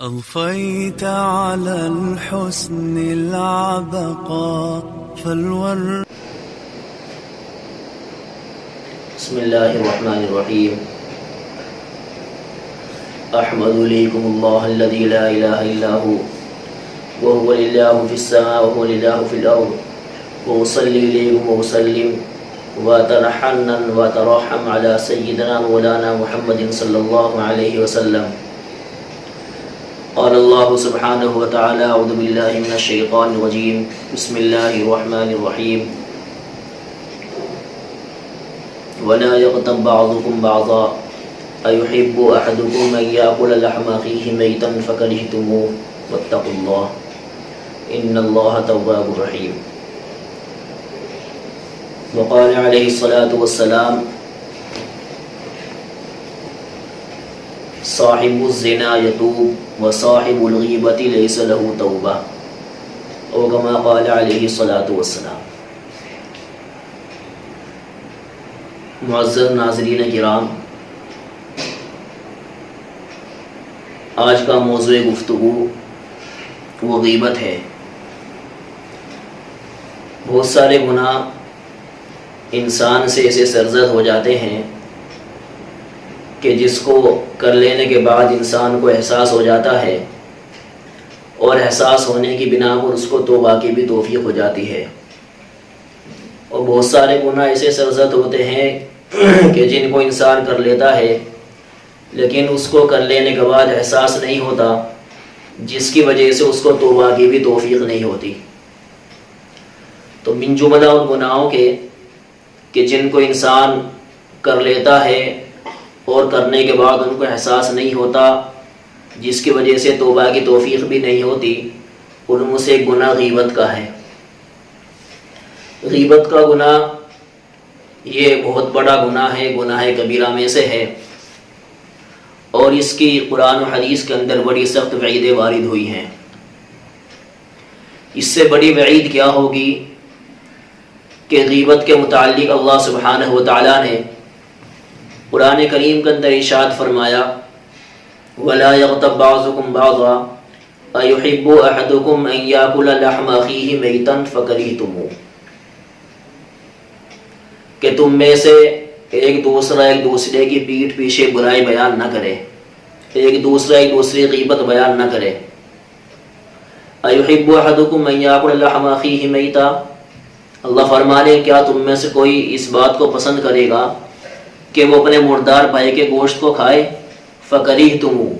أضفيت على الحسن العبقى فالورد. بسم الله الرحمن الرحيم. أحمد لكم الله الذي لا إله إلا هو وهو الإله في السماء وهو الإله في الأرض وأصلي إليكم وأسلم وأترحمن وأترحم على سيدنا مولانا محمد صلى الله عليه وسلم. قال الله سبحانه وتعالى: أعوذ بالله من الشيطان الرجيم. بسم الله الرحمن الرحيم. ولا يغتب بعضكم بعضا أيحب أحدكم أن يأكل لحم أخيه ميتا فكرهتموه واتقوا الله إن الله تواب رحيم. وقال عليه الصلاة والسلام: صاحب الزنا يتوب وصاحب الغیبت ليس له توبہ، او كما قال علیہ الصلاۃ والسلام. معزز ناظرین کرام، آج کا موضوع گفتگو وہ غیبت ہے. بہت سارے گناہ انسان سے ایسے سرزد ہو جاتے ہیں کہ جس کو کر لینے کے بعد انسان کو احساس ہو جاتا ہے، اور احساس ہونے کی بنا پر اس کو توبہ کی بھی توفیق ہو جاتی ہے. اور بہت سارے گناہ ایسے سرزد ہوتے ہیں کہ جن کو انسان کر لیتا ہے لیکن اس کو کر لینے کے بعد احساس نہیں ہوتا، جس کی وجہ سے اس کو توبہ کی بھی توفیق نہیں ہوتی. تو من جملہ ان گناہوں کے کہ جن کو انسان کر لیتا ہے اور کرنے کے بعد ان کو احساس نہیں ہوتا، جس کی وجہ سے توبہ کی توفیق بھی نہیں ہوتی، ان میں سے ایک گناہ غیبت کا ہے. غیبت کا گناہ یہ بہت بڑا گناہ ہے، گناہ کبیرہ میں سے ہے، اور اس کی قرآن و حدیث کے اندر بڑی سخت وعیدیں وارد ہوئی ہیں. اس سے بڑی وعید کیا ہوگی کہ غیبت کے متعلق اللہ سبحانہ و تعالیٰ نے قرآن کریم کے اندر ارشاد فرمایا: وَلَا يَغْتَبْ بَعْضُكُمْ بَعْضًا أَيُحِبُّ أَحَدُكُمْ أَن يَأْكُلَ لَحْمَ أَخِيهِ مَيْتًا فَكَرِهْتُمُوهُ، کہ تم میں سے ایک دوسرے کی پیٹھ پیچھے برائی بیان نہ کرے، ایک دوسرے غیبت بیان نہ کرے. أَيُحِبُّ أَحَدُكُمْ أَن يَأْكُلَ لَحْمَ أَخِيهِ مَيْتًا، اللہ فرما رہے کیا تم میں سے کوئی اس بات کو پسند کرے گا کہ وہ اپنے مردار بھائی کے گوشت کو کھائے؟ فَكَرِهْتُمُوهُ،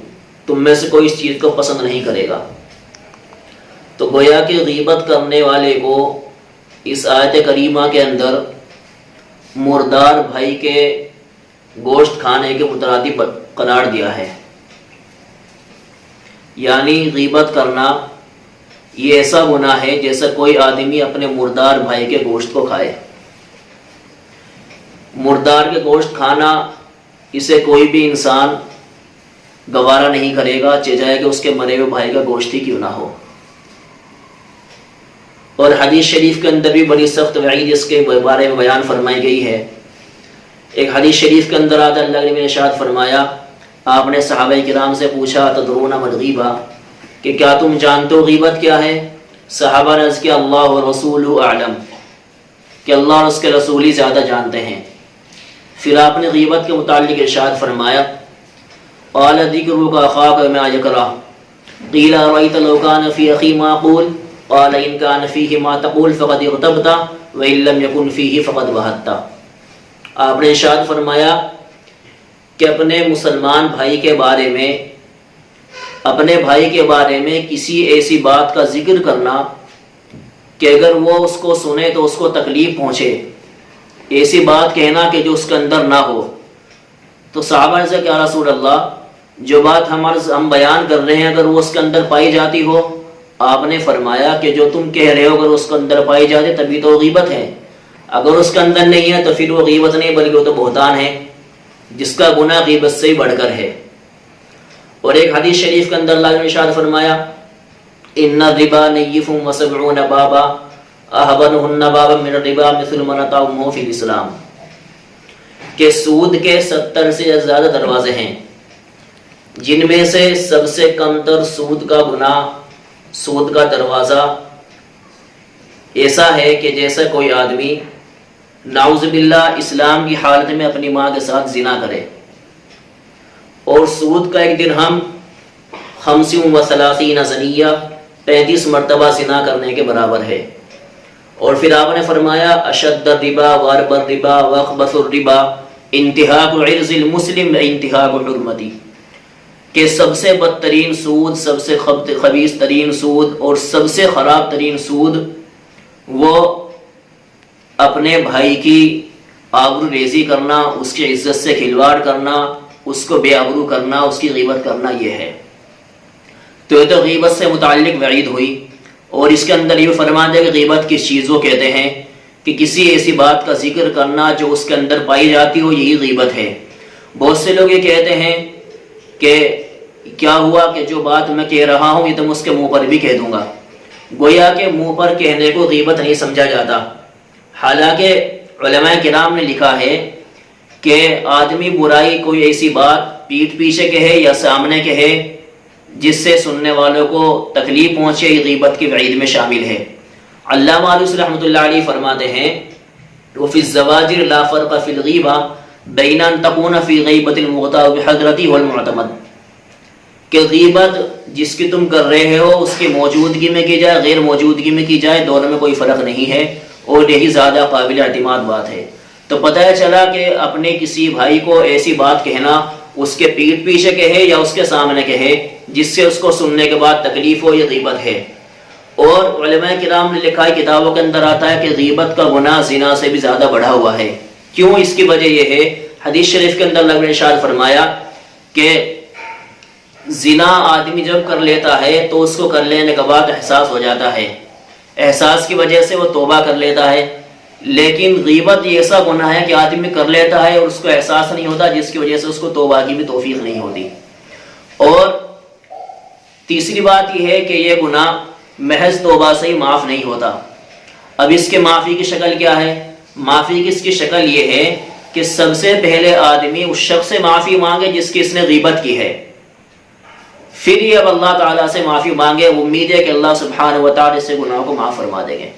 تم میں سے کوئی اس چیز کو پسند نہیں کرے گا. تو گویا کہ غیبت کرنے والے کو اس آیت کریمہ کے اندر مردار بھائی کے گوشت کھانے کے مترادف قرار دیا ہے. یعنی غیبت کرنا یہ ایسا گناہ ہے جیسا کوئی آدمی اپنے مردار بھائی کے گوشت کو کھائے. مردار کے گوشت کھانا اسے کوئی بھی انسان گوارا نہیں کرے گا، چاہے کہ اس کے مرے ہوئے بھائی کا گوشت ہی کیوں نہ ہو. اور حدیث شریف کے اندر بھی بڑی سخت وعید اس کے بارے میں بیان فرمائی گئی ہے. ایک حدیث شریف کے اندر آتا اللہ نے ارشاد فرمایا، آپ نے صحابہ کرام سے پوچھا: تدرون ما الغیبہ، کہ کیا تم جانتے ہو غیبت کیا ہے؟ صحابہ نے عرض کیا: اللہ و رسولہ اعلم، کہ اللہ اور اس کے رسول ہی زیادہ جانتے ہیں. پھر آپ نے غیبت کے متعلق ارشاد فرمایا: قال ذکرک اخاک ما یکرہ، قیل ارأیت لو کان فی اخی ما اقول، قال ان کان فیہ ما تقول فقد اغتبت وان لم یکن فیہ فقد بہت. آپ نے ارشاد فرمایا کہ اپنے مسلمان بھائی کے بارے میں، اپنے بھائی کے بارے میں کسی ایسی بات کا ذکر کرنا کہ اگر وہ اس کو سنے تو اس کو تکلیف پہنچے، ایسی بات کہنا کہ جو اس کے اندر نہ ہو. تو صحابہ سے کیا رسول اللہ، جو بات ہم بیان کر رہے ہیں اگر وہ اس کے اندر پائی جاتی ہو؟ آپ نے فرمایا کہ جو تم کہہ رہے ہو اگر اس کے اندر پائی جاتی تبھی تو غیبت ہے، اگر اس کے اندر نہیں ہے تو پھر وہ غیبت نہیں بلکہ وہ تو بہتان ہے، جس کا گناہ غیبت سے ہی بڑھ کر ہے. اور ایک حدیث شریف کے اندر اللہ نے ارشاد فرمایا: ان الربا نیف وسبعون بابا احبنهن بابا من الربا مثل من اطعمه فی الاسلام، کہ سود کے 70 سے زیادہ دروازے ہیں، جن میں سے سب سے کم تر سود کا گناہ، سود کا دروازہ ایسا ہے کہ جیسا کوئی آدمی نعوذ باللہ اسلام کی حالت میں اپنی ماں کے ساتھ زنا کرے، اور سود کا ایک درہم 35 زنیہ 35 مرتبہ زنا کرنے کے برابر ہے۔ اور پھر آپ نے فرمایا اشد الربا وارب الربا واخبث الربا انتہاک عرض المسلم انتہاک حرمتی، کہ سب سے بدترین سود، سب سے خبیث ترین سود اور سب سے خراب ترین سود وہ اپنے بھائی کی آبرو ریزی کرنا، اس کی عزت سے کھلواڑ کرنا، اس کو بے آبرو کرنا، اس کی غیبت کرنا، یہ ہے۔ تو یہ تو غیبت سے متعلق وعید ہوئی، اور اس کے اندر یہ فرما دیا کہ غیبت کس چیز کو کہتے ہیں کہ کسی ایسی بات کا ذکر کرنا جو اس کے اندر پائی جاتی ہو، یہی غیبت ہے۔ بہت سے لوگ یہ کہتے ہیں کہ کیا ہوا کہ جو بات میں کہہ رہا ہوں یہ تو میں اس کے منہ پر بھی کہہ دوں گا، گویا کہ منہ پر کہنے کو غیبت نہیں سمجھا جاتا۔ حالانکہ علماء کرام نے لکھا ہے کہ آدمی برائی کوئی ایسی بات پیٹھ پیچھے کہے یا سامنے کہے جس سے سننے والوں کو تکلیف پہنچے، یہ غیبت کی وعید میں شامل ہے۔ علامہ آلوسی رحمۃ اللہ علیہ فرماتے ہیں وفی الزواجر لا فرق فی الغیبہ بین ان تکون فی غیبت المغتاء بحضرتی والمعتمد، کہ غیبت جس کی تم کر رہے ہو اس کی موجودگی میں کی جائے، غیر موجودگی میں کی جائے، دونوں میں کوئی فرق نہیں ہے، اور یہی زیادہ قابل اعتماد بات ہے۔ تو پتہ چلا کہ اپنے کسی بھائی کو ایسی بات کہنا، اس کے پیٹھ پیچھے کہے یا اس کے سامنے کہے جس سے اس کو سننے کے بعد تکلیف ہو، یہ غیبت ہے۔ اور علماء کرام نے لکھا ہے، کتابوں کے اندر آتا ہے کہ غیبت کا گناہ زنا سے بھی زیادہ بڑھا ہوا ہے۔ کیوں؟ اس کی وجہ یہ ہے، حدیث شریف کے اندر اللہ نے ارشاد فرمایا کہ زنا آدمی جب کر لیتا ہے تو اس کو کر لینے کے بعد احساس ہو جاتا ہے، احساس کی وجہ سے وہ توبہ کر لیتا ہے۔ لیکن غیبت یہ ایسا گناہ ہے کہ آدمی کر لیتا ہے اور اس کو احساس نہیں ہوتا، جس کی وجہ سے اس کو توبہ کی بھی توفیق نہیں ہوتی۔ اور تیسری بات یہ ہے کہ یہ گناہ محض توبہ سے ہی معاف نہیں ہوتا۔ اب اس کے معافی کی شکل کیا ہے؟ معافی کی اس کی شکل یہ ہے کہ سب سے پہلے آدمی اس شخص سے معافی مانگے جس کی اس نے غیبت کی ہے، پھر یہ اب اللہ تعالیٰ سے معافی مانگے، امید ہے کہ اللہ سبحانہ و تعالیٰ سے گناہوں کو معاف فرما دیں گے۔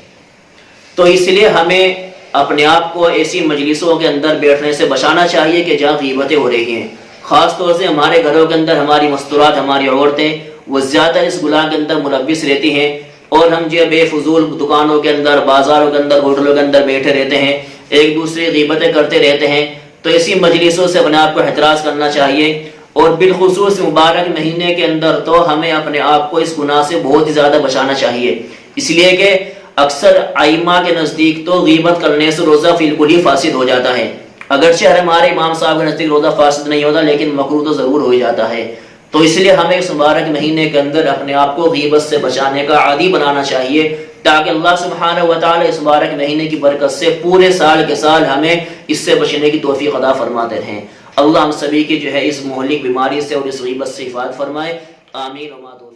تو اس لیے ہمیں اپنے آپ کو ایسی مجلسوں کے اندر بیٹھنے سے بچانا چاہیے کہ جہاں غیبتیں ہو رہی ہیں، خاص طور سے ہمارے گھروں کے اندر ہماری مستورات، ہماری عورتیں وہ زیادہ اس گناہ کے اندر ملوث رہتی ہیں، اور ہم جو بے فضول دکانوں کے اندر، بازاروں کے اندر، ہوٹلوں کے اندر بیٹھے رہتے ہیں، ایک دوسرے غیبتیں کرتے رہتے ہیں۔ تو ایسی مجلسوں سے اپنے آپ کو احتراز کرنا چاہیے، اور بالخصوص مبارک مہینے کے اندر تو ہمیں اپنے آپ کو اس گناہ سے بہت ہی زیادہ بچانا چاہیے، اس لیے کہ اکثر ائمہ کے نزدیک تو غیبت کرنے سے روزہ بالکل ہی فاسد ہو جاتا ہے۔ اگرچہ ہمارے امام صاحب کے نزدیک روزہ فاسد نہیں ہوتا، لیکن مکروہ تو ضرور ہو جاتا ہے۔ تو اس لیے ہمیں اس مبارک مہینے کے اندر اپنے آپ کو غیبت سے بچانے کا عادی بنانا چاہیے، تاکہ اللہ سبحانہ و تعالی اس مبارک مہینے کی برکت سے پورے سال کے سال ہمیں اس سے بچنے کی توفیق عطا فرماتے رہیں۔ اللہ ہم سبھی کی جو ہے اس مہلک بیماری سے اور اس غیبت سے حفاظت فرمائے، آمین و ما توفیق۔